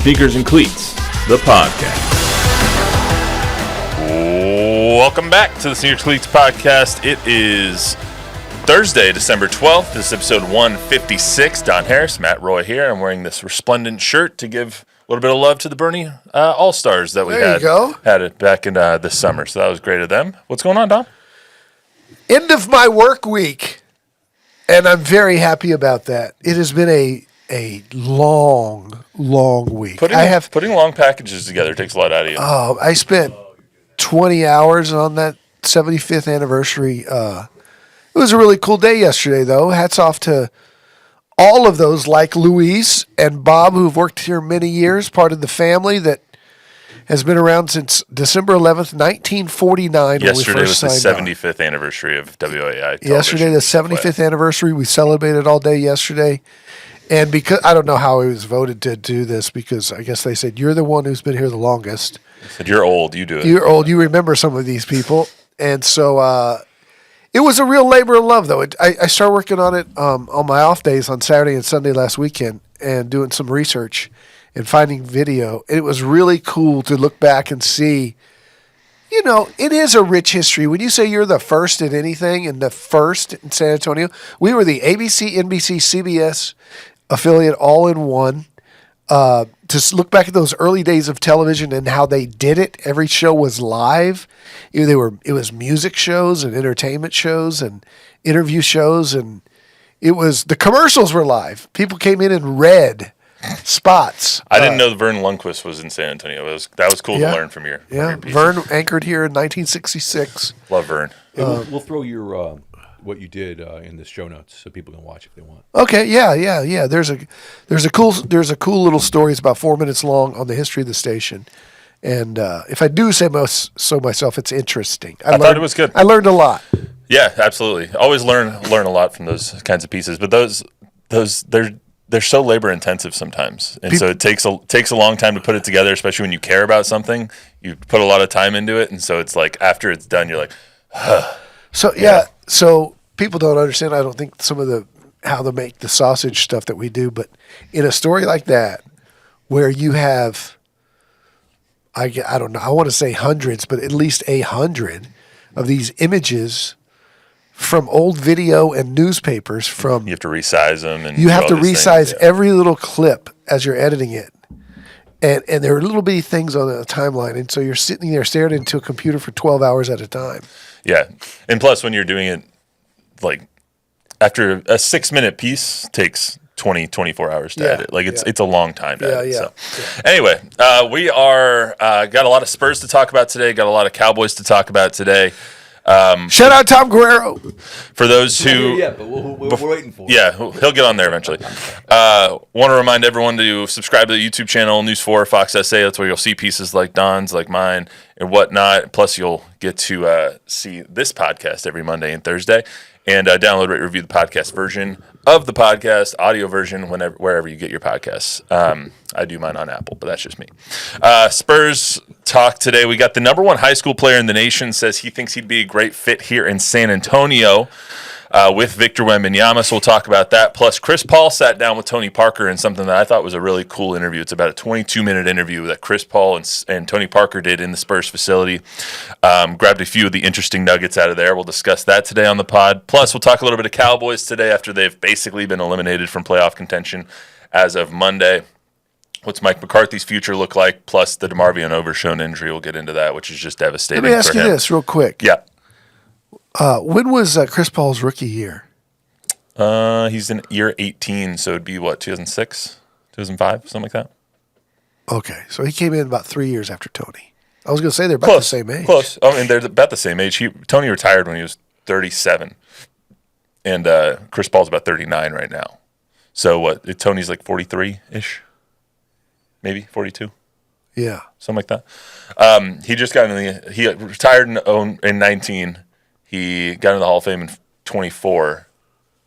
Sneakers and Cleats, the podcast. Welcome back to the Sneakers and Cleats podcast. It is Thursday, December 12th. This is episode 156. Don Harris, Matt Roy here. I'm wearing this resplendent shirt to give a little bit of love to the Bernie All-Stars that we had it back in this summer. So that was great of them. What's going on, Don? End of my work week, and I'm very happy about that. It has been a long week. Putting long packages together takes a lot out of you. Oh, I spent 20 hours on that 75th anniversary. It was a really cool day yesterday, though. Hats off to all of those, like Luis and Bob, who've worked here many years, part of the family that has been around since December 11th, 1949. Yesterday was the 75th anniversary of WOAI. Yesterday, the 75th anniversary. We celebrated all day yesterday. And because I don't know how he was voted to do this, because I guess they said, you're the one who's been here the longest. They said, you're old, you do it. You're old, you remember some of these people. And so it was a real labor of love, though. I started working on it on my off days on Saturday and Sunday last weekend and doing some research and finding video. And it was really cool to look back and see, you know, it is a rich history. When you say you're the first in anything and the first in San Antonio, we were the ABC, NBC, CBS affiliate all in one. To look back at those early days of television and how they did it, every show was live. It was music shows and entertainment shows and interview shows, and the commercials were live. People came in and read spots. I didn't know Vern Lundquist was in San Antonio. That was cool to learn from your pieces. Vern anchored here in 1966. Love Vern. We'll throw your what you did in the show notes so people can watch if they want. Okay, yeah. There's a cool little story. It's about 4 minutes long on the history of the station, and if I do say so myself, it's interesting. I thought it was good. I learned a lot. Yeah, absolutely. Always learn a lot from those kinds of pieces, but those they're so labor intensive sometimes, and so it takes a long time to put it together, especially when you care about something. You put a lot of time into it, and so it's like after it's done, you're like, So people don't understand, I don't think, some of how they make the sausage stuff that we do, but in a story like that, where you have, I don't know, I want to say hundreds, but at least 100 of these images from old video and newspapers from... You have to resize them. And you have to resize every little clip as you're editing it. And there are little bitty things on the timeline, and so you're sitting there staring into a computer for 12 hours at a time. Yeah, and plus when you're doing it, like, after a 6-minute piece takes 24 hours to edit. Like, it's a long time to edit. So. Anyway, we are got a lot of Spurs to talk about today, got a lot of Cowboys to talk about today. Shout out Tom Guerrero. For those who... Yeah, but we're waiting for it. Yeah, he'll get on there eventually. Want to remind everyone to subscribe to the YouTube channel, News 4, Fox SA. That's where you'll see pieces like Don's, like mine, and whatnot. Plus, you'll get to see this podcast every Monday and Thursday. And download, rate, review the podcast version of the podcast, audio version, wherever you get your podcasts. I do mine on Apple, but that's just me. Spurs talk today. We got the number one high school player in the nation says he thinks he'd be a great fit here in San Antonio with Victor Wembanyama, so we'll talk about that. Plus, Chris Paul sat down with Tony Parker in something that I thought was a really cool interview. It's about a 22-minute interview that Chris Paul and Tony Parker did in the Spurs facility. Grabbed a few of the interesting nuggets out of there. We'll discuss that today on the pod. Plus, we'll talk a little bit of Cowboys today after they've basically been eliminated from playoff contention as of Monday. What's Mike McCarthy's future look like? Plus, the Demarvion Overshown injury. We'll get into that, which is just devastating for him. Let me ask you this real quick. Yeah. When was Chris Paul's rookie year? He's in year 18, so it'd be, 2006, 2005, something like that? Okay, so he came in about 3 years after Tony. I was going to say they're about the same age. Close. I mean, they're about the same age. Tony retired when he was 37, and Chris Paul's about 39 right now. So Tony's like 43-ish, maybe 42? Yeah. Something like that. He just got he retired in 19. He got into the Hall of Fame in 24,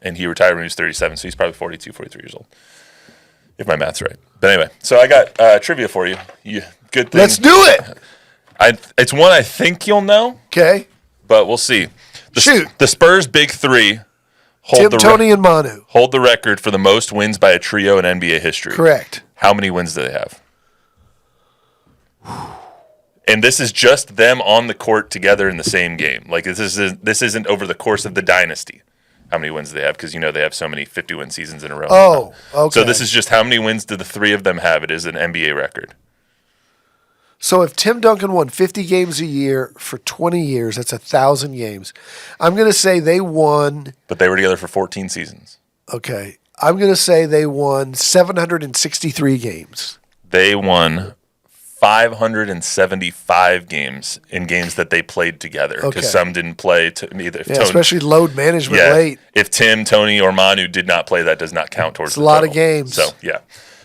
and he retired when he was 37, so he's probably 42, 43 years old, if my math's right. But anyway, so I got trivia for you. Good thing. Let's do it. It's one I think you'll know. Okay. But we'll see. Shoot. The Spurs' big three Tim, Tony, and Manu hold the record for the most wins by a trio in NBA history. Correct. How many wins do they have? And this is just them on the court together in the same game. Like this isn't over the course of the dynasty. How many wins do they have? Because they have so many 50-win seasons in a row. Oh, okay. So this is just how many wins do the three of them have? It is an NBA record. So if Tim Duncan won 50 games a year for 20 years, that's 1,000 games. I'm going to say they won. But they were together for 14 seasons. Okay. I'm going to say they won 763 games. They won 575 games in games that they played together because some didn't play either. Yeah, especially load management late. If Tim, Tony, or Manu did not play, that does not count towards it's a lot of games. So,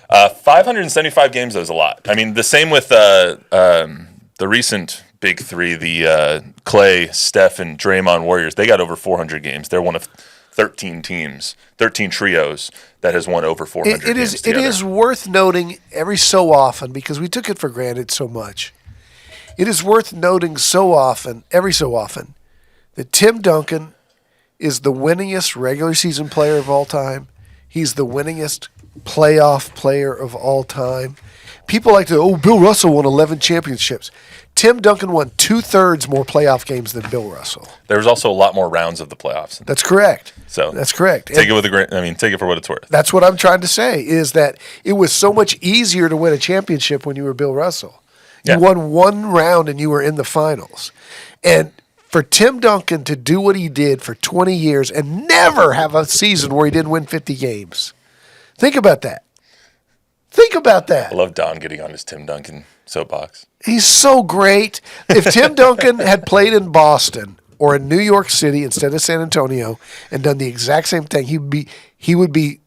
575 games, though, is a lot. I mean, the same with the recent big three, the Clay, Steph, and Draymond Warriors. They got over 400 games. They're one of 13 teams, 13 trios that has won over 400 games together. It is worth noting every so often, because we took it for granted so much, it is worth noting every so often, that Tim Duncan is the winningest regular season player of all time. He's the winningest playoff player of all time. People like to, Bill Russell won 11 championships. Tim Duncan won 2/3 more playoff games than Bill Russell. There was also a lot more rounds of the playoffs. That's correct. So that's correct. Take it for what it's worth. That's what I'm trying to say, is that it was so much easier to win a championship when you were Bill Russell. You won one round and you were in the finals. And for Tim Duncan to do what he did for 20 years and never have a season where he didn't win 50 games. Think about that. I love Don getting on his Tim Duncan soapbox. He's so great. If Tim Duncan had played in Boston or in New York City instead of San Antonio and done the exact same thing, it would be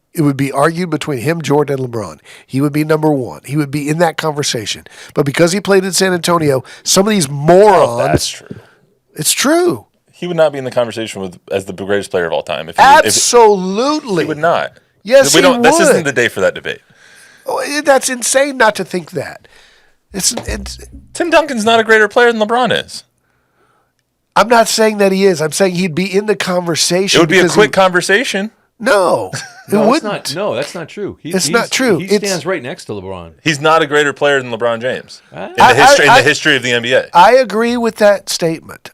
argued between him, Jordan, and LeBron. He would be number one. He would be in that conversation. But because he played in San Antonio, some of these morons. That's true. It's true. He would not be in the conversation as the greatest player of all time. Absolutely. He would not. Yes, he would. This isn't the day for that debate. Oh, that's insane not to think that. It's Tim Duncan's not a greater player than LeBron is. I'm not saying that he is. I'm saying he'd be in the conversation. It would be a quick conversation. No, it wouldn't. That's not true. It's not true. He stands right next to LeBron. He's not a greater player than LeBron James in the history of the NBA. I agree with that statement.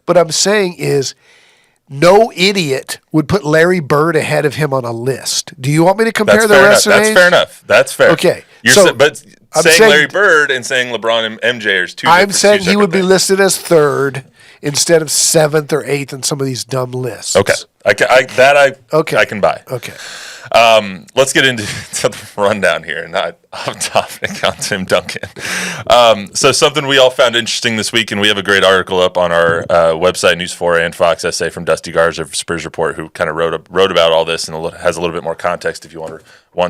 But I'm saying is, no idiot would put Larry Bird ahead of him on a list. Do you want me to compare the rest of the names? That's fair enough. That's fair. Okay. But saying Larry Bird and saying LeBron and MJ are two different I'm saying he would be things. listed as third instead of seventh or eighth in some of these dumb lists. Okay. I can buy. Okay. Let's get into the rundown here, not off topic on Tim Duncan. So something we all found interesting this week, and we have a great article up on our website, News4 and Fox essay from Dusty Garza of Spurs Report, who kind of wrote about all this and has a little bit more context if you want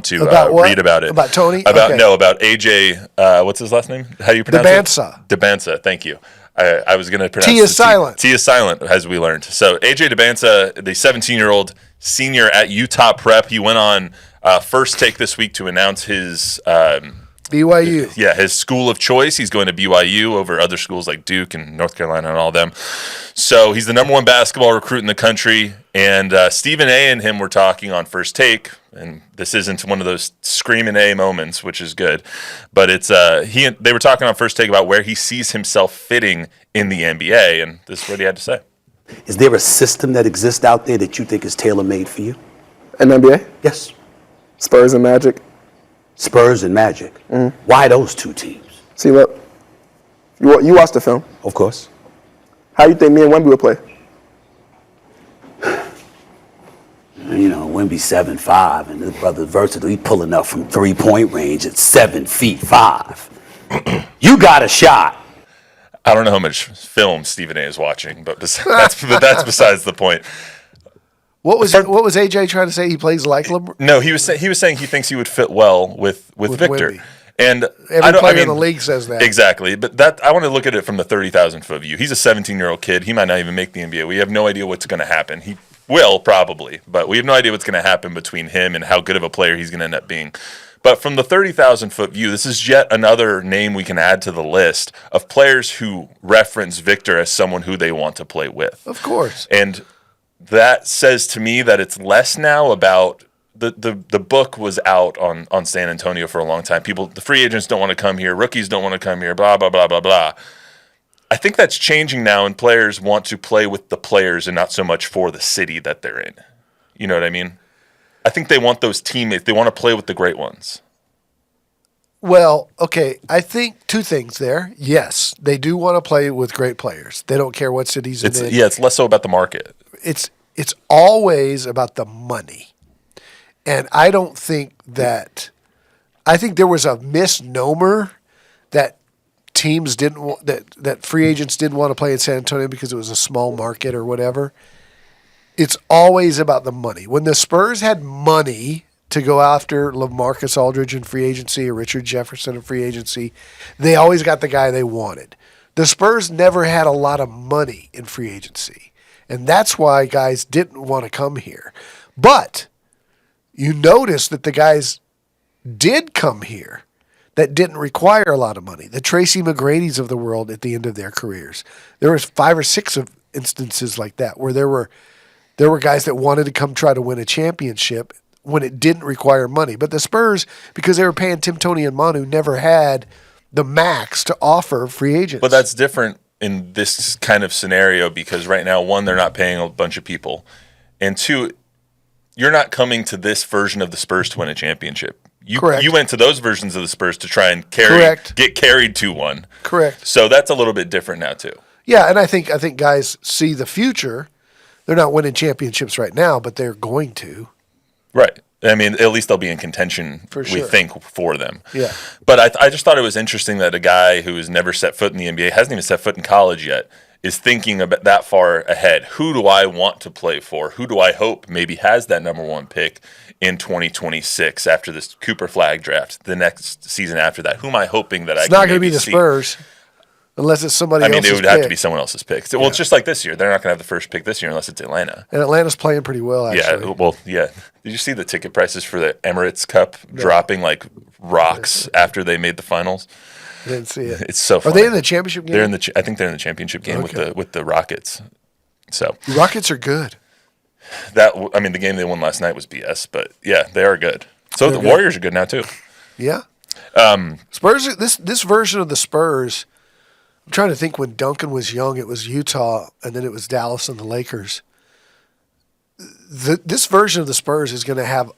to read about it. About Tony? About AJ. What's his last name? How do you pronounce it? Debansa. Thank you. I was going to pronounce T is silent. T is silent, as we learned. So AJ Debansa, the 17-year-old senior at Utah Prep, he went on First Take this week to announce his BYU. Yeah, his school of choice. He's going to BYU over other schools like Duke and North Carolina and all of them. So he's the number one basketball recruit in the country. And Stephen A. and him were talking on First Take. And this isn't one of those screaming A moments, which is good. But it's they were talking on First Take about where he sees himself fitting in the NBA. And this is what he had to say. Is there a system that exists out there that you think is tailor-made for you? An NBA? Yes. Spurs and Magic. Spurs and Magic. Mm-hmm. Why those two teams? See, look, you watched the film. Of course. How you think me and Wemby would play? You know, Wemby's 7'5", and his brother versatile. He pulling up from 3-point range at 7'5". You got a shot. I don't know how much film Stephen A. is watching, but that's besides the point. What was AJ trying to say? He plays like LeBron? No, he was saying he thinks he would fit well with Victor. Wemby. And every player in the league says that. Exactly. But I want to look at it from the 30,000-foot view. He's a 17-year-old kid. He might not even make the NBA. We have no idea what's going to happen. He will probably, but we have no idea what's going to happen between him and how good of a player he's going to end up being. But from the 30,000-foot view, this is yet another name we can add to the list of players who reference Victor as someone who they want to play with. Of course. And that says to me that it's less now about the book was out on San Antonio for a long time. The free agents don't want to come here. Rookies don't want to come here, blah, blah, blah, blah, blah. I think that's changing now, and players want to play with the players and not so much for the city that they're in. You know what I mean? I think they want those teammates. They want to play with the great ones. Well, okay, I think two things there. Yes, they do want to play with great players. They don't care what cities it's in. Yeah, it's less so about the market. It's always about the money. And I don't think that – I think there was a misnomer that teams didn't want – that free agents didn't want to play in San Antonio because it was a small market or whatever. It's always about the money. When the Spurs had money – to go after LaMarcus Aldridge in free agency or Richard Jefferson in free agency, they always got the guy they wanted. The Spurs never had a lot of money in free agency, and that's why guys didn't want to come here. But you notice that the guys did come here that didn't require a lot of money. The Tracy McGrady's of the world at the end of their careers. There was 5 or 6 of instances like that where there were guys that wanted to come try to win a championship when it didn't require money. But the Spurs, because they were paying Tim, Tony, and Manu, never had the max to offer free agents. But that's different in this kind of scenario because right now, one, they're not paying a bunch of people. And two, you're not coming to this version of the Spurs to win a championship. Correct. You went to those versions of the Spurs to try and get carried to one. Correct. So that's a little bit different now too. Yeah, and I think guys see the future. They're not winning championships right now, but they're going to. Right. I mean, at least they'll be in contention, for sure. We think, for them. Yeah. But I just thought it was interesting that a guy who has never set foot in the NBA, hasn't even set foot in college yet, is thinking about that far ahead. Who do I want to play for? Who do I hope maybe has that number 1 pick in 2026 after this Cooper Flag draft, the next season after that? Who am I hoping that it's not going to be the Spurs. Unless it's somebody else's pick. I mean, it would have to be someone else's pick. Well, it's just like this year. They're not going to have the first pick this year unless it's Atlanta. And Atlanta's playing pretty well, actually. Yeah, well, yeah. Did you see the ticket prices for the Emirates Cup dropping like rocks after they made the finals? I didn't see it. It's so funny. Are they in the championship game? I think they're in the championship game with the Rockets. So the Rockets are good. The game they won last night was BS, but yeah, they are good. So the Warriors are good now too. Yeah. Spurs. This version of the Spurs. I'm trying to think when Duncan was young, it was Utah, and then it was Dallas and the Lakers. This version of the Spurs is going to have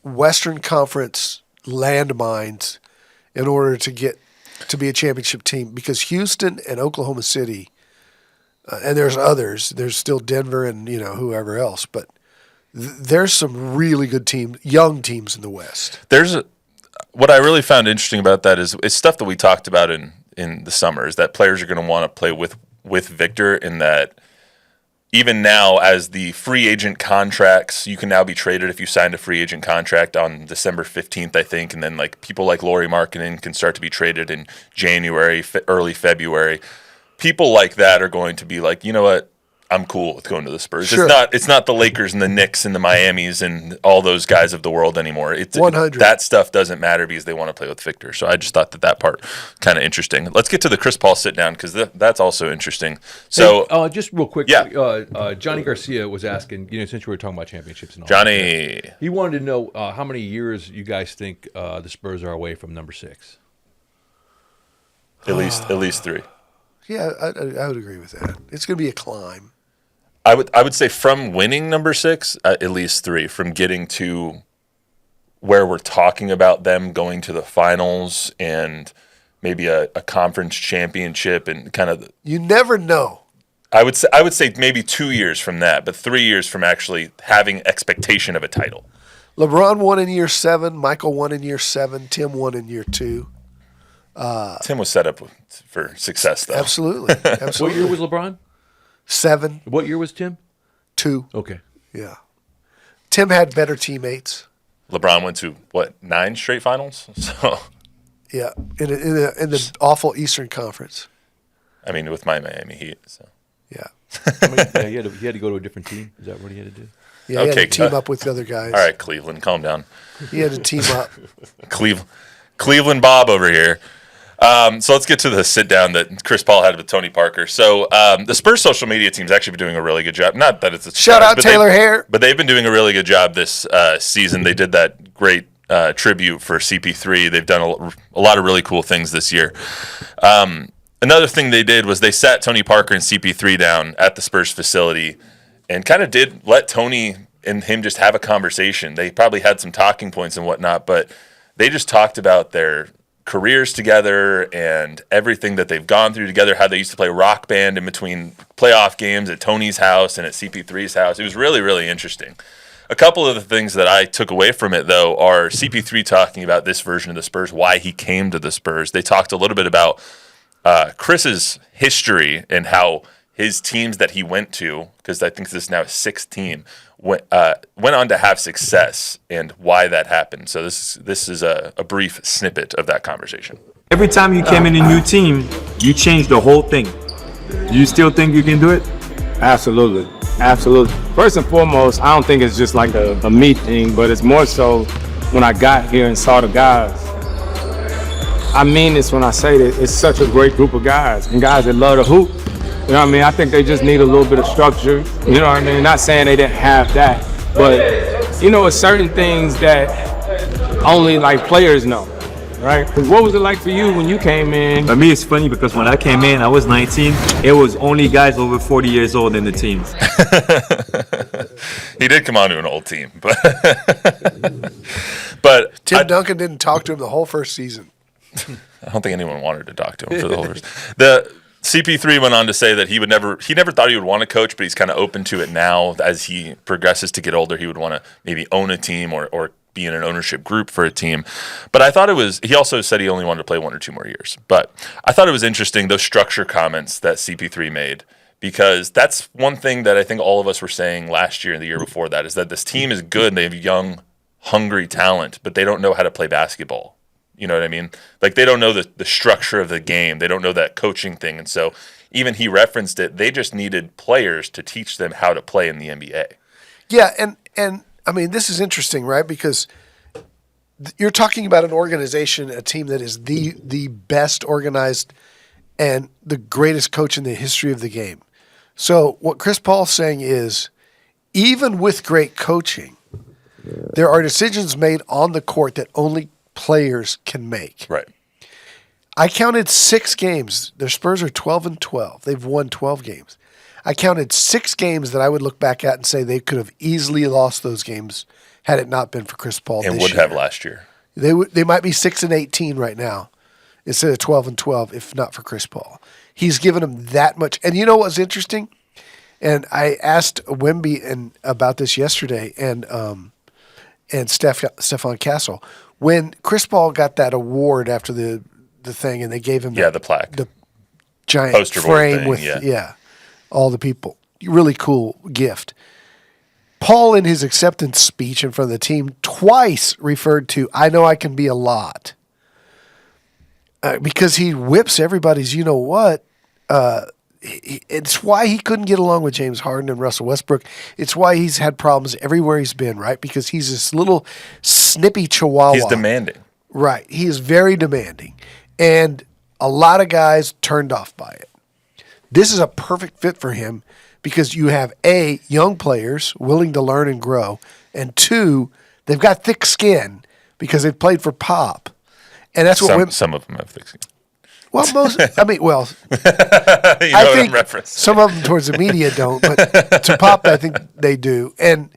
Western Conference landmines in order to get to be a championship team because Houston and Oklahoma City, and there's others. There's still Denver and whoever else, but there's some really good young teams in the West. What I really found interesting about that is it's stuff that we talked about in the summer is that players are going to want to play with Victor in that even now as the free agent contracts, you can now be traded if you signed a free agent contract on December 15th, I think, and then like people like Lauri Markkanen can start to be traded in January, early February. People like that are going to be like, you know what? I'm cool with going to the Spurs. Sure. It's not the Lakers and the Knicks and the Miamis and all those guys of the world anymore. 100. That stuff doesn't matter because they want to play with Victor. So I just thought that part kind of interesting. Let's get to the Chris Paul sit down because that's also interesting. So just real quick, yeah. Johnny Garcia was asking, since we were talking about championships and all Johnny, he wanted to know how many years you guys think the Spurs are away from number 6. At least 3. Yeah, I would agree with that. It's going to be a climb. I would say from winning number 6, at least 3. From getting to where we're talking about them going to the finals and maybe a conference championship and kind of. You never know. I would say maybe 2 years from that, but 3 years from actually having expectation of a title. LeBron won in year 7. Michael won in year 7. Tim won in year 2. Tim was set up for success, though. Absolutely. What year was LeBron? 7. What year was Tim? 2. Okay. Yeah. Tim had better teammates. LeBron went to, 9 straight finals? So. Yeah, in the awful Eastern Conference. I mean, with my Miami Heat. So. Yeah. He had to go to a different team. Is that what he had to do? Yeah, he had to team up with the other guys. All right, Cleveland, calm down. He had to team up. Cleveland Bob over here. So let's get to the sit down that Chris Paul had with Tony Parker. So the Spurs social media team's actually been doing a really good job. Not that it's a surprise, Shout out Taylor Hare. but they've been doing a really good job this season. They did that great tribute for CP3. They've done a lot of really cool things this year. Another thing they did was they sat Tony Parker and CP3 down at the Spurs facility and kind of did let Tony and him just have a conversation. They probably had some talking points and whatnot, but they just talked about their careers together and everything that they've gone through together, how they used to play rock band in between playoff games at Tony's house and at CP3's house. It was really, really interesting. A couple of the things that I took away from it, though, are CP3 talking about this version of the Spurs, why he came to the Spurs. They talked a little bit about Chris's history and how his teams that he went to, because I think this is now his sixth team, went on to have success and why that happened. So this is a brief snippet of that conversation. Every time you came in a new team, you changed the whole thing. You still think you can do it? Absolutely. Absolutely. First and foremost, I don't think it's just like a me thing, but it's more so when I got here and saw the guys. I mean this when I say that it's such a great group of guys and guys that love to hoop. You know what I mean? I think they just need a little bit of structure. You know what I mean? Not saying they didn't have that, but it's certain things that only like players know, right? What was it like for you when you came in? For me, it's funny because when I came in, I was 19. It was only guys over 40 years old in the teams. He did come on to an old team, but Tim Duncan didn't talk to him the whole first season. I don't think anyone wanted to talk to him for the whole first. The CP3 went on to say that he never thought he would want to coach, but he's kind of open to it now. As he progresses to get older, he would want to maybe own a team or be in an ownership group for a team. But I thought he also said he only wanted to play 1 or 2 more years. But I thought it was interesting, those structure comments that CP3 made, because that's one thing that I think all of us were saying last year and the year before that, is that this team is good and they have young, hungry talent, but they don't know how to play basketball. You know what I mean? Like, they don't know the structure of the game. They don't know that coaching thing. And so even he referenced it, they just needed players to teach them how to play in the NBA. Yeah, and I mean, this is interesting, right? Because you're talking about an organization, a team that is the best organized and the greatest coach in the history of the game. So what Chris Paul's saying is, even with great coaching, there are decisions made on the court that only players can make. Right. I counted 6 games. The Spurs are 12-12. They've won 12 games. I counted 6 games that I would look back at and say they could have easily lost those games had it not been for Chris Paul. And this would year. have last year. They might be 6-18 right now instead of 12-12 if not for Chris Paul. He's given them that much. And you know what's interesting? And I asked Wemby about this yesterday and Stephon Castle. When Chris Paul got that award after the thing, and they gave him the plaque, the giant poster frame thing, with all the people, really cool gift. Paul, in his acceptance speech in front of the team, twice referred to, "I know I can be a lot," because he whips everybody's. You know what? It's why he couldn't get along with James Harden and Russell Westbrook. It's why he's had problems everywhere he's been, right? Because he's this little snippy chihuahua. He's demanding. Right. He is very demanding. And a lot of guys turned off by it. This is a perfect fit for him because you have, A, young players willing to learn and grow, and 2, they've got thick skin because they've played for Pop. And that's what some of them have thick skin. Well, I think some of them towards the media don't, but to Pop, I think they do. And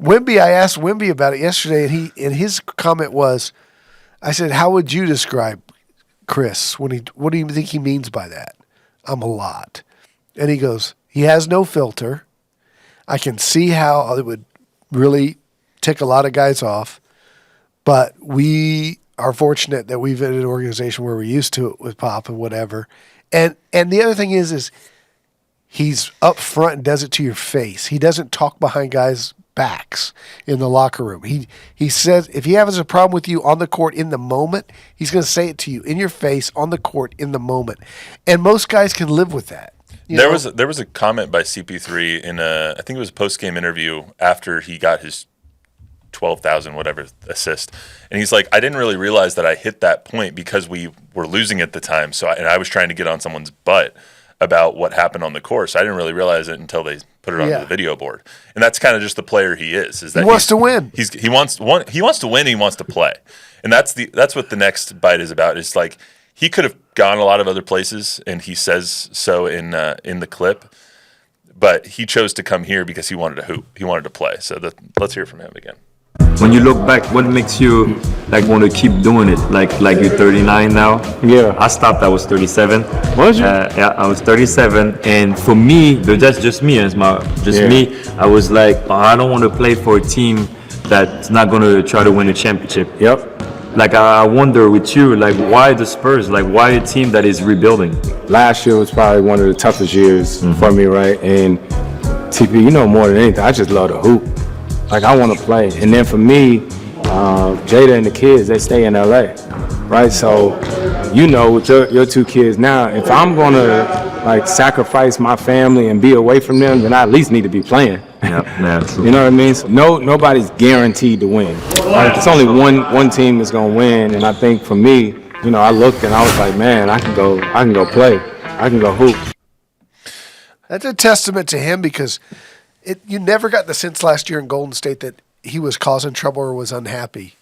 Wemby, I asked Wemby about it yesterday, and his comment was, I said, "How would you describe Chris? What do you think he means by that?" "I'm a lot," and he goes, "He has no filter. I can see how it would really tick a lot of guys off, but we are fortunate that we've been in an organization where we're used to it with Pop and whatever." And the other thing is he's up front and does it to your face. He doesn't talk behind guys' backs in the locker room. He says if he has a problem with you on the court in the moment, he's going to say it to you in your face on the court in the moment. And most guys can live with that. There was a comment by CP3 in I think it was a post-game interview after he got his 12,000 whatever assist. And he's like, I didn't really realize that I hit that point because we were losing at the time. So I was trying to get on someone's butt about what happened on the course. I didn't really realize it until they put it on the video board. And that's kind of just the player he is. That he wants to win. He wants to win. He wants to play. And that's what the next bite is about. It's like he could have gone a lot of other places, and he says so in the clip. But he chose to come here because he wanted to hoop. He wanted to play. So let's hear from him again. When you look back, what makes you like want to keep doing it? Like you're 39 now. Yeah. I stopped. I was 37. Was you? Yeah, I was 37, and for me, that's just me. Me. I was like, oh, I don't want to play for a team that's not going to try to win a championship. Yep. Like I wonder with you, like why the Spurs? Like why a team that is rebuilding? Last year was probably one of the toughest years for me, right? And TP, you know more than anything, I just love to hoop. Like I want to play. And then for me, Jada and the kids, they stay in LA, right? So, you know, with your two kids now, if I'm gonna like sacrifice my family and be away from them, then I at least need to be playing. Yeah, true. You know what I mean? So nobody's guaranteed to win. Right? It's only one team that's gonna win, and I think for me, you know, I looked and I was like, man, I can go play, I can go hoop. That's a testament to him because you never got the sense last year in Golden State that he was causing trouble or was unhappy.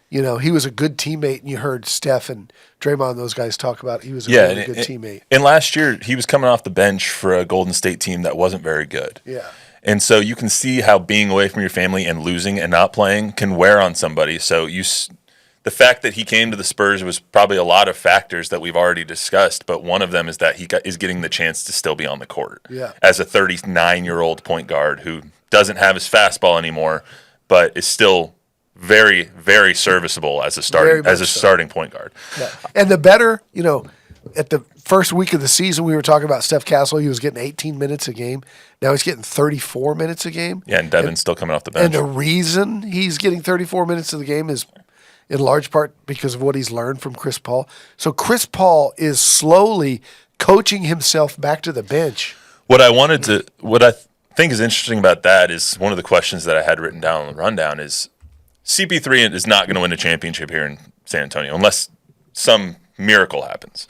You know, he was a good teammate, and you heard Steph and Draymond and those guys talk about he was a really good teammate. And last year, he was coming off the bench for a Golden State team that wasn't very good. Yeah. And so you can see how being away from your family and losing and not playing can wear on somebody. So the fact that he came to the Spurs was probably a lot of factors that we've already discussed, but one of them is that he is getting the chance to still be on the court as a 39-year-old point guard who doesn't have his fastball anymore, but is still very, very serviceable as a starting point guard. Yeah. And the better, you know, at the first week of the season, we were talking about Steph Castle. He was getting 18 minutes a game. Now he's getting 34 minutes a game. Yeah, and Devin's still coming off the bench. And the reason he's getting 34 minutes of the game is in large part because of what he's learned from Chris Paul. So Chris Paul is slowly coaching himself back to the bench. What I think is interesting about that is one of the questions that I had written down on the rundown is CP3 is not going to win a championship here in San Antonio unless some miracle happens.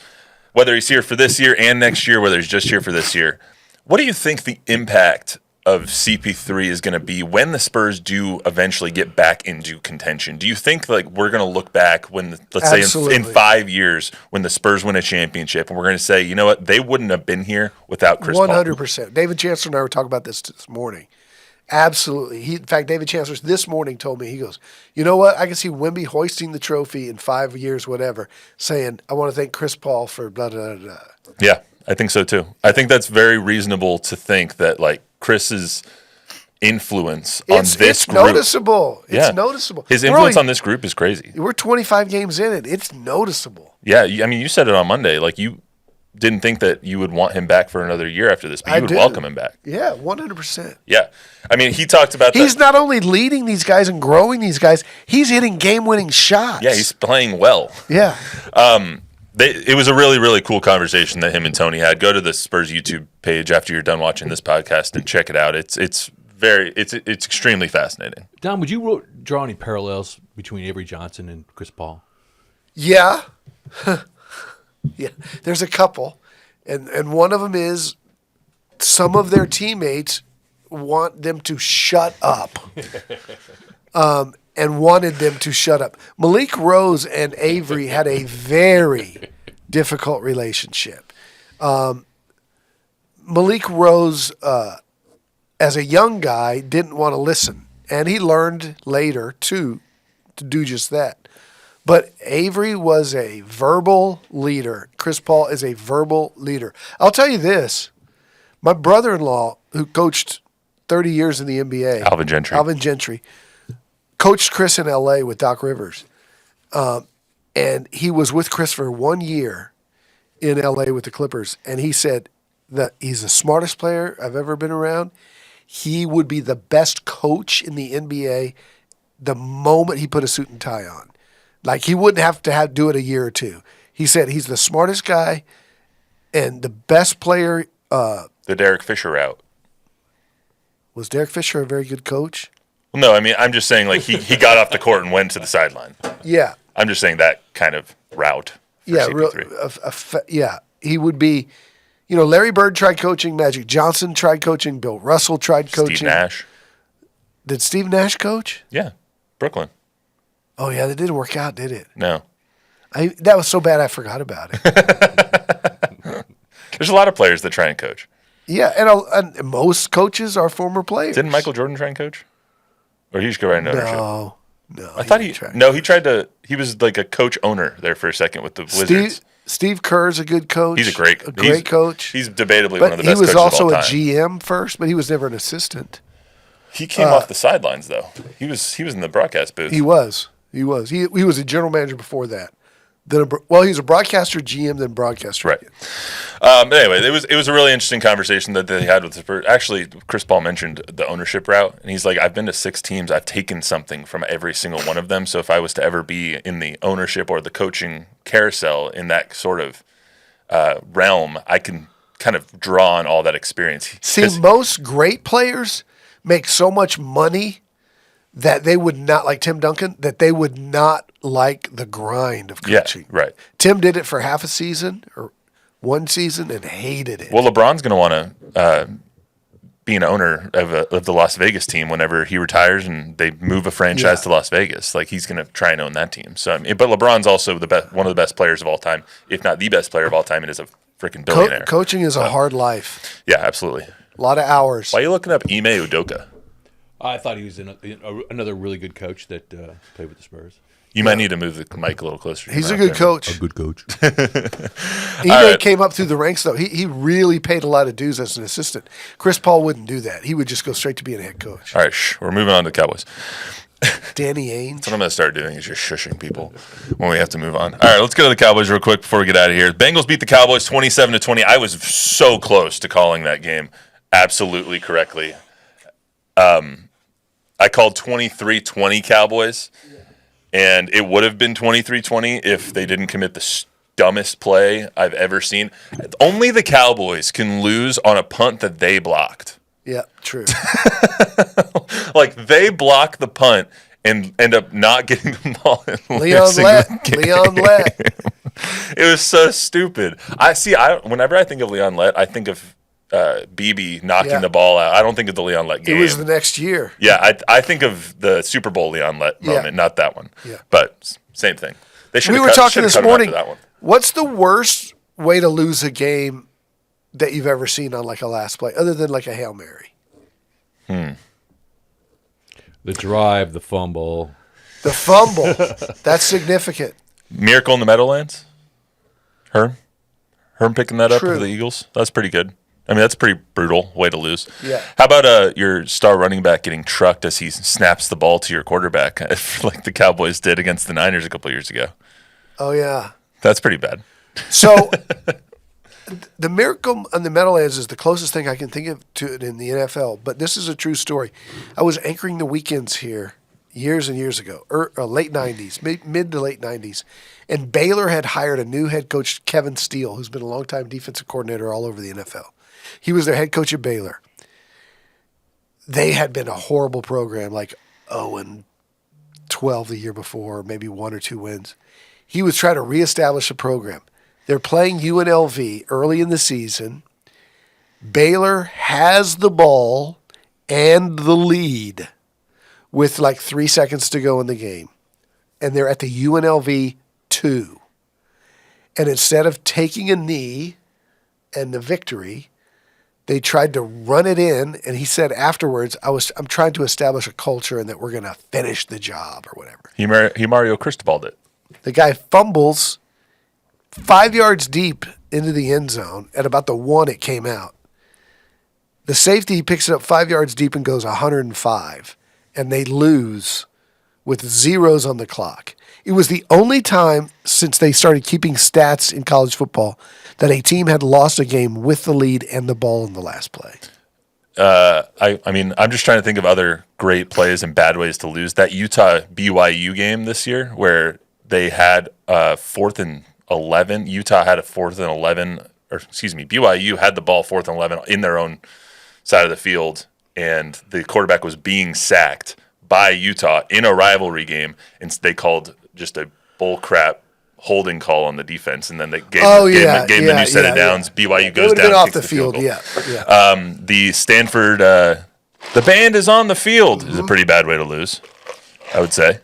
Whether he's here for this year and next year, whether he's just here for this year. What do you think the impact of CP3 is going to be when the Spurs do eventually get back into contention? Do you think like we're going to look back when, let's say in 5 years, when the Spurs win a championship, and we're going to say, you know what, they wouldn't have been here without Chris Paul? 100%. David Chancellor and I were talking about this morning. Absolutely. In fact, David Chancellor this morning told me, he goes, you know what, I can see Wemby hoisting the trophy in 5 years, whatever, saying, I want to thank Chris Paul for blah, blah, blah, blah. Yeah, I think so too. I think that's very reasonable to think that like Chris's influence on this group. It's noticeable. It's noticeable. His influence on this group is crazy. We're 25 games in it. It's noticeable. Yeah, I mean, you said it on Monday. Like you didn't think that you would want him back for another year after this, but you would welcome him back. Yeah, 100%. Yeah. I mean, he talked about He's not only leading these guys and growing these guys, he's hitting game-winning shots. Yeah, he's playing well. Yeah. It was a really, really cool conversation that him and Tony had. Go to the Spurs YouTube page after you're done watching this podcast and check it out. It's extremely fascinating. Don, would you draw any parallels between Avery Johnson and Chris Paul? Yeah. Yeah, there's a couple, and one of them is some of their teammates want them to shut up, and wanted them to shut up. Malik Rose and Avery had a very difficult relationship. Malik Rose, as a young guy, didn't want to listen, and he learned later to do just that. But Avery was a verbal leader. Chris Paul is a verbal leader. I'll tell you this. My brother-in-law, who coached 30 years in the NBA, Alvin Gentry, coached Chris in L.A. with Doc Rivers. And he was with Chris for 1 year in L.A. with the Clippers. And he said that he's the smartest player I've ever been around. He would be the best coach in the NBA the moment he put a suit and tie on. Like, he wouldn't have to do it a year or two. He said he's the smartest guy and the best player. The Derek Fisher route. Was Derek Fisher a very good coach? Well, No, I mean, I'm just saying, like, he got off the court and went to the sideline. Yeah. I'm just saying that kind of route for Yeah, CP3. he would be. Larry Bird tried coaching. Magic Johnson tried coaching. Bill Russell tried coaching. Steve Nash. Did Steve Nash coach? Yeah, Brooklyn. Oh, yeah, that didn't work out, did it? No. That was so bad I forgot about it. There's a lot of players that try and coach. Yeah, and most coaches are former players. Didn't Michael Jordan try and coach? Or he just go right into ownership? No. I thought he tried to. He was like a coach owner there for a second with the Wizards. Steve Kerr's a good coach. He's a great coach. He's debatably one of the best coaches coaches of all He was also time. a GM first, but he was never an assistant. He came off the sidelines though. He was in the broadcast booth. He was. He was a general manager before that. He was a broadcaster GM, then broadcaster. Right. But anyway, it was a really interesting conversation that they had with the Spurs. Actually, Chris Paul mentioned the ownership route, and he's like, I've been to 6 teams. I've taken something from every single one of them. So if I was to ever be in the ownership or the coaching carousel in that sort of realm, I can kind of draw on all that experience. See, most great players make so much money that they would not, like Tim Duncan, that they would not like the grind of coaching. Yeah, right. Tim did it for half a season or one season and hated it. Well, LeBron's going to want to be an owner of the Las Vegas team whenever he retires and they move a franchise to Las Vegas. Like, he's going to try and own that team. So, I mean, but LeBron's also one of the best players of all time, if not the best player of all time, and is a freaking billionaire. Coaching is a hard life. Yeah, absolutely. A lot of hours. Why are you looking up Ime Udoka? I thought he was another really good coach that played with the Spurs. You might need to move the mic a little closer. He's a good coach. A good coach. Ime came up through the ranks, though. He really paid a lot of dues as an assistant. Chris Paul wouldn't do that. He would just go straight to being a head coach. All right, we're moving on to the Cowboys. Danny Ainge. What I'm going to start doing is just shushing people when we have to move on. All right, let's go to the Cowboys real quick before we get out of here. Bengals beat the Cowboys 27-20. I was so close to calling that game absolutely correctly. I called 23-20 Cowboys, and it would have been 23-20 if they didn't commit the dumbest play I've ever seen. Only the Cowboys can lose on a punt that they blocked. Yeah, true. Like, they block the punt and end up not getting the ball and Leon Lett. It was so stupid. Whenever I think of Leon Lett, I think of BB knocking the ball out. I don't think of the Leon Lett game. It was the next year. Yeah, I think of the Super Bowl Leon Lett moment, not that one. Yeah. But same thing. We were talking this morning. What's the worst way to lose a game that you've ever seen on like a last play, other than like a Hail Mary? The drive, the fumble. The fumble. That's significant. Miracle in the Meadowlands? Herm picking that up True. for the Eagles? That's pretty good. I mean, that's a pretty brutal way to lose. Yeah. How about your star running back getting trucked as he snaps the ball to your quarterback, like the Cowboys did against the Niners a couple years ago? Oh, yeah. That's pretty bad. So the Miracle on the Meadowlands is the closest thing I can think of to it in the NFL, but this is a true story. I was anchoring the weekends here years and years ago, late 90s, mid to late 90s, and Baylor had hired a new head coach, Kevin Steele, who's been a longtime defensive coordinator all over the NFL. He was their head coach at Baylor. They had been a horrible program, like 0-12 the year before, maybe 1 or 2 wins. He was trying to reestablish a program. They're playing UNLV early in the season. Baylor has the ball and the lead with like 3 seconds to go in the game. And they're at the UNLV 2. And instead of taking a knee and the victory, they tried to run it in, and he said afterwards, I'm trying to establish a culture and that we're going to finish the job or whatever. He Mario Cristobal'd it. The guy fumbles 5 yards deep into the end zone. At about the 1, it came out. The safety picks it up 5 yards deep and goes 105, and they lose with zeros on the clock. It was the only time since they started keeping stats in college football that a team had lost a game with the lead and the ball in the last play. I mean, I'm just trying to think of other great plays and bad ways to lose. That Utah BYU game this year where they had 4th and 11. Utah had a 4th and 11, or excuse me, BYU had the ball 4th and 11 in their own side of the field, and the quarterback was being sacked by Utah in a rivalry game, and they called just a bull crap holding call on the defense, and then they gave the new set of downs. BYU goes down, off kicks the field. goal. Yeah. The Stanford, the band is on the field is a pretty bad way to lose, I would say.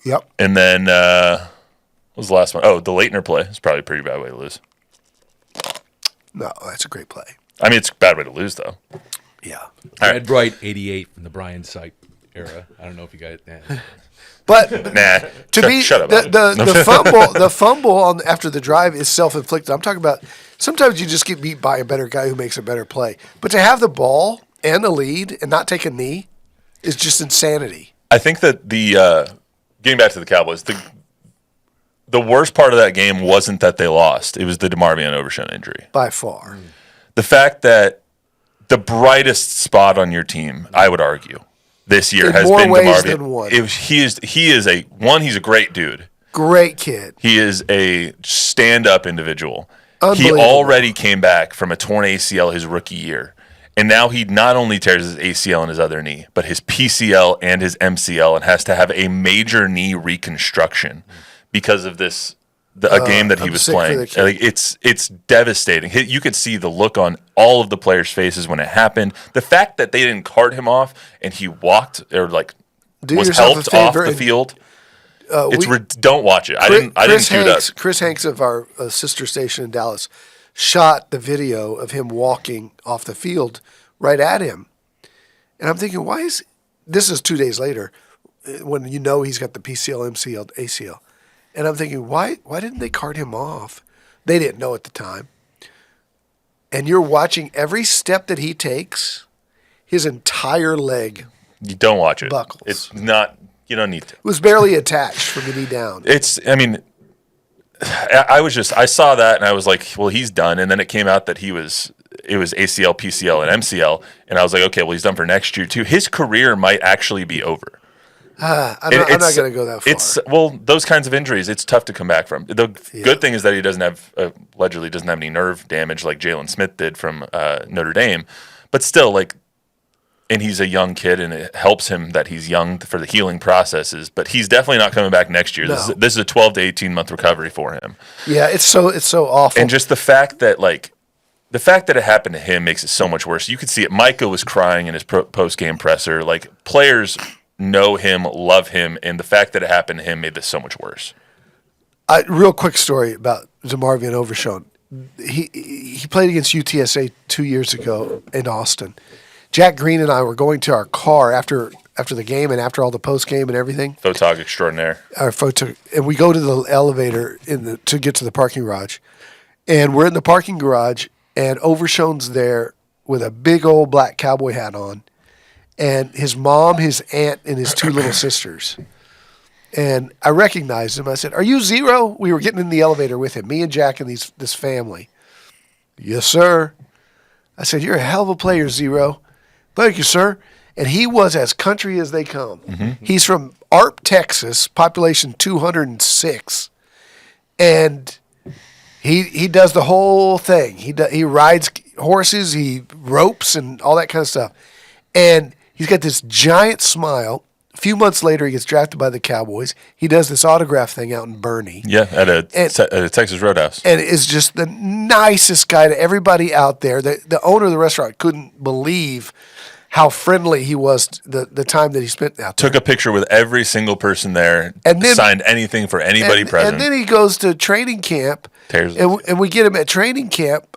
Yep. And then what was the last one? Oh, the Leitner play is probably a pretty bad way to lose. No, that's a great play. I mean, it's a bad way to lose, though. Yeah. Red Bright 88 from the Brian Sight era. I don't know if you got it. But Nah. Shut up. the fumble on after the drive is self-inflicted. I'm talking about sometimes you just get beat by a better guy who makes a better play. But to have the ball and the lead and not take a knee is just insanity. I think that getting back to the Cowboys, the worst part of that game wasn't that they lost. It was the Demarvion Overshown injury. By far. The fact that the brightest spot on your team, I would argue, this year in has more been ways Demarvion. than one. He's a great dude. Great kid. He is a stand-up individual. He Unbelievable. already came back from a torn ACL his rookie year. And now he not only tears his ACL in his other knee, but his PCL and his MCL, and has to have a major knee reconstruction because of this game that he was playing. Like, it's devastating. You could see the look on all of the players' faces when it happened. The fact that they didn't cart him off and he walked or was helped off the field. Don't watch it. I didn't queue it up. Chris Hanks of our sister station in Dallas shot the video of him walking off the field right at him. And I'm thinking, this is 2 days later when he's got the PCL, MCL, ACL. And I'm thinking, why didn't they cart him off? They didn't know at the time. And you're watching every step that he takes, his entire leg. You don't watch it. Buckles. It's not, you don't need to. It was barely attached from the knee down. I saw that and I was like, well, he's done. And then it came out that it was ACL, PCL, and MCL. And I was like, okay, well, he's done for next year too. His career might actually be over. I'm not going to go that far. Those kinds of injuries, it's tough to come back from. The good thing is that he allegedly doesn't have any nerve damage like Jalen Smith did from Notre Dame. But still, and he's a young kid, and it helps him that he's young for the healing processes. But he's definitely not coming back next year. No. This is a 12 to 18 month recovery for him. Yeah, it's so awful. And just the fact that it happened to him makes it so much worse. You could see it. Micah was crying in his post game presser. Players know him, love him, and the fact that it happened to him made this so much worse. Real quick story about Demarvion Overshown. He played against UTSA 2 years ago in Austin. Jack Green and I were going to our car after the game and after all the post game and everything. Photog extraordinaire. And we go to the elevator to get to the parking garage, and we're in the parking garage, and Overshown's there with a big old black cowboy hat on, and his mom, his aunt, and his two little sisters. And I recognized him. I said, "Are you Zero?" We were getting in the elevator with him, me and Jack and this family. "Yes, sir." I said, "You're a hell of a player, Zero." "Thank you, sir." And he was as country as they come. Mm-hmm. He's from Arp, Texas, population 206. And he does the whole thing. He rides horses, he ropes and all that kind of stuff. And he's got this giant smile. A few months later, he gets drafted by the Cowboys. He does this autograph thing out in Bernie. Yeah, at a Texas Roadhouse. And is just the nicest guy to everybody out there. The owner of the restaurant couldn't believe how friendly he was the time that he spent out there. Took a picture with every single person there, and then, signed anything for anybody present. And then he goes to training camp, and we get him at training camp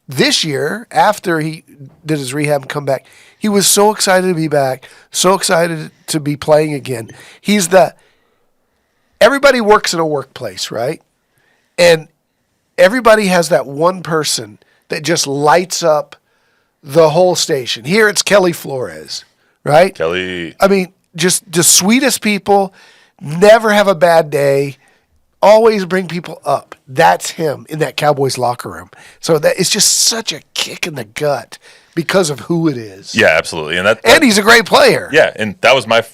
this year after he did his rehab and come back. He was so excited to be back, so excited to be playing again. Everybody works in a workplace, right? And everybody has that one person that just lights up the whole station. Here it's Kelly Flores, right? Kelly. I mean, just the sweetest people, never have a bad day, always bring people up. That's him in that Cowboys locker room. So that it's just such a kick in the gut because of who it is. Yeah, absolutely. And he's a great player. Yeah, and that was my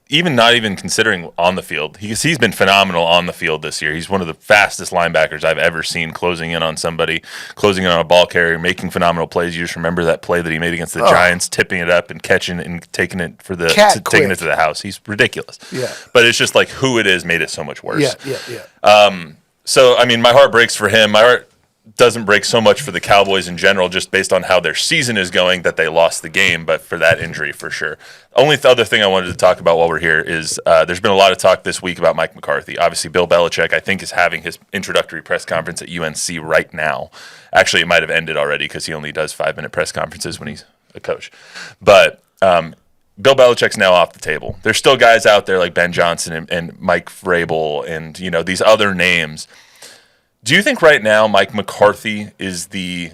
even not even considering on the field, he's been phenomenal on the field this year. He's one of the fastest linebackers I've ever seen, closing in on somebody, closing in on a ball carrier, making phenomenal plays. You just remember that play that he made against the Giants, tipping it up and catching it and taking it taking it to the house. He's ridiculous. Yeah. But it's just like who it is made it so much worse. Yeah. So, I mean, my heart breaks for him. My heart doesn't break so much for the Cowboys in general, just based on how their season is going, that they lost the game, but for that injury, for sure. Only other thing I wanted to talk about while we're here is there's been a lot of talk this week about Mike McCarthy. Obviously, Bill Belichick, I think, is having his introductory press conference at UNC right now. Actually, it might have ended already because he only does 5-minute press conferences when he's a coach. But Bill Belichick's now off the table. There's still guys out there like Ben Johnson and Mike Vrabel and these other names. Do you think right now Mike McCarthy is the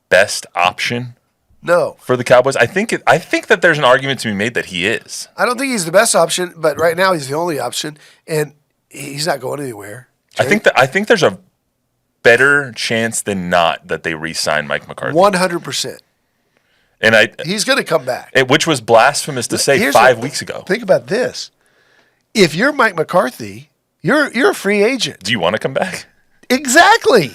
best option? No. For the Cowboys? I think that there's an argument to be made that he is. I don't think he's the best option, but right now he's the only option, and he's not going anywhere. Jerry? I think there's a better chance than not that they re-sign Mike McCarthy. 100%. And he's going to come back. Which was blasphemous to say 5 weeks ago. Think about this. If you're Mike McCarthy, you're a free agent. Do you want to come back? Exactly.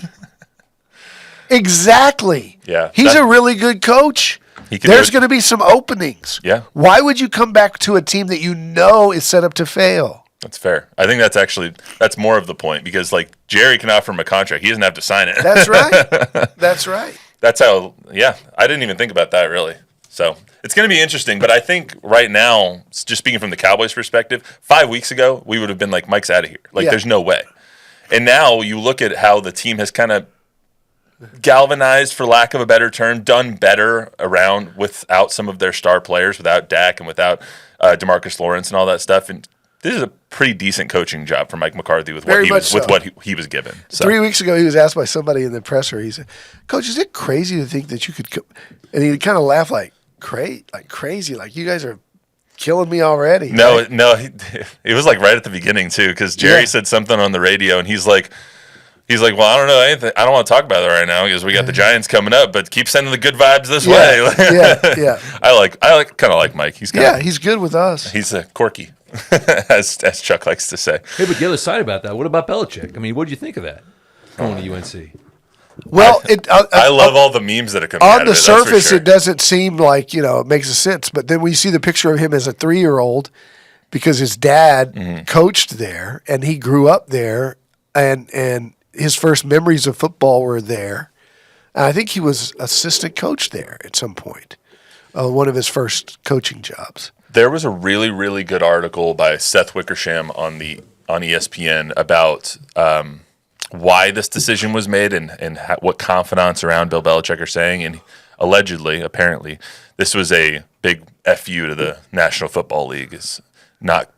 Exactly. Yeah. He's a really good coach. There's going to be some openings. Yeah. Why would you come back to a team that you know is set up to fail? That's fair. I think that's more of the point, because like Jerry can offer him a contract. He doesn't have to sign it. That's right. That's right. That's how, I didn't even think about that, really. So it's going to be interesting. But I think right now, just speaking from the Cowboys' perspective, 5 weeks ago, we would have been like, Mike's out of here. There's no way. And now you look at how the team has kind of galvanized, for lack of a better term, done better around without some of their star players, without Dak and without DeMarcus Lawrence and all that stuff. And this is a pretty decent coaching job for Mike McCarthy with what he was given. So. 3 weeks ago, he was asked by somebody in the presser. He said, "Coach, is it crazy to think that you could?" And he kind of laughed like crazy, like you guys are killing me already. No, it was like right at the beginning too, because Jerry said something on the radio, and he's like, well, I don't know anything. I don't want to talk about it right now because we got the Giants coming up, but keep sending the good vibes this way. Yeah. I kind of like Mike. He's good with us. He's quirky, as Chuck likes to say. Hey, but the other side about that, what about Belichick? I mean, what did you think of that going to UNC? Well, I love all the memes that are coming out of it. On the surface, it doesn't seem like, it makes sense. But then we see the picture of him as a 3-year-old because his dad coached there and he grew up there, and his first memories of football were there. And I think he was assistant coach there at some point, one of his first coaching jobs. There was a really, really good article by Seth Wickersham on ESPN about why this decision was made and what confidants around Bill Belichick are saying. And apparently, this was a big FU to the National Football League. Is not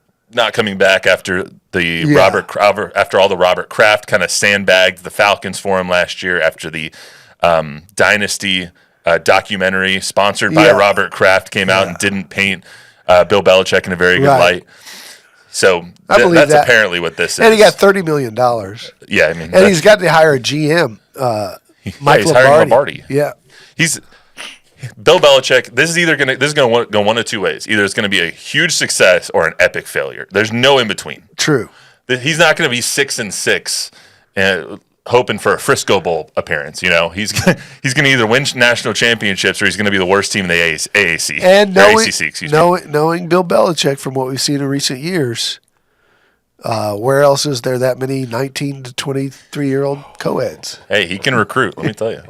coming back after after all the Robert Kraft kind of sandbagged the Falcons for him last year, after the Dynasty documentary sponsored by Robert Kraft came out and didn't paint Bill Belichick in a very good light. So that's apparently what this is. And he got $30 million. Yeah, I mean, and he's got to hire a GM, Mike Lombardi. Yeah, Bill Belichick. This is going to go one of two ways. Either it's going to be a huge success or an epic failure. There's no in between. True. He's not going to be 6-6 and hoping for a Frisco Bowl appearance. He's going to either win national championships or he's going to be the worst team in the AAC. And ACC, knowing Bill Belichick from what we've seen in recent years, where else is there that many 19 to 23-year-old co-eds? Hey, he can recruit. Let me tell you.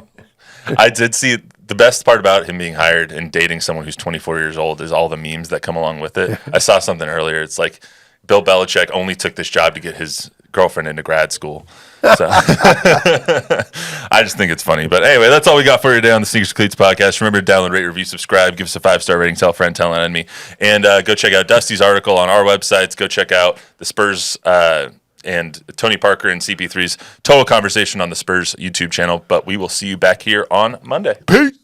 I did see the best part about him being hired and dating someone who's 24 years old is all the memes that come along with it. I saw something earlier. It's like Bill Belichick only took this job to get his girlfriend into grad school. So I just think it's funny. But anyway, that's all we got for you today on the Sneakers and Cleats podcast. Remember to download, rate, review, subscribe, give us a 5-star rating, tell a friend, tell an enemy, and go check out Dusty's article on our websites. Go check out the Spurs and Tony Parker and CP3's total conversation on the Spurs YouTube channel. But we will see you back here on Monday. Peace.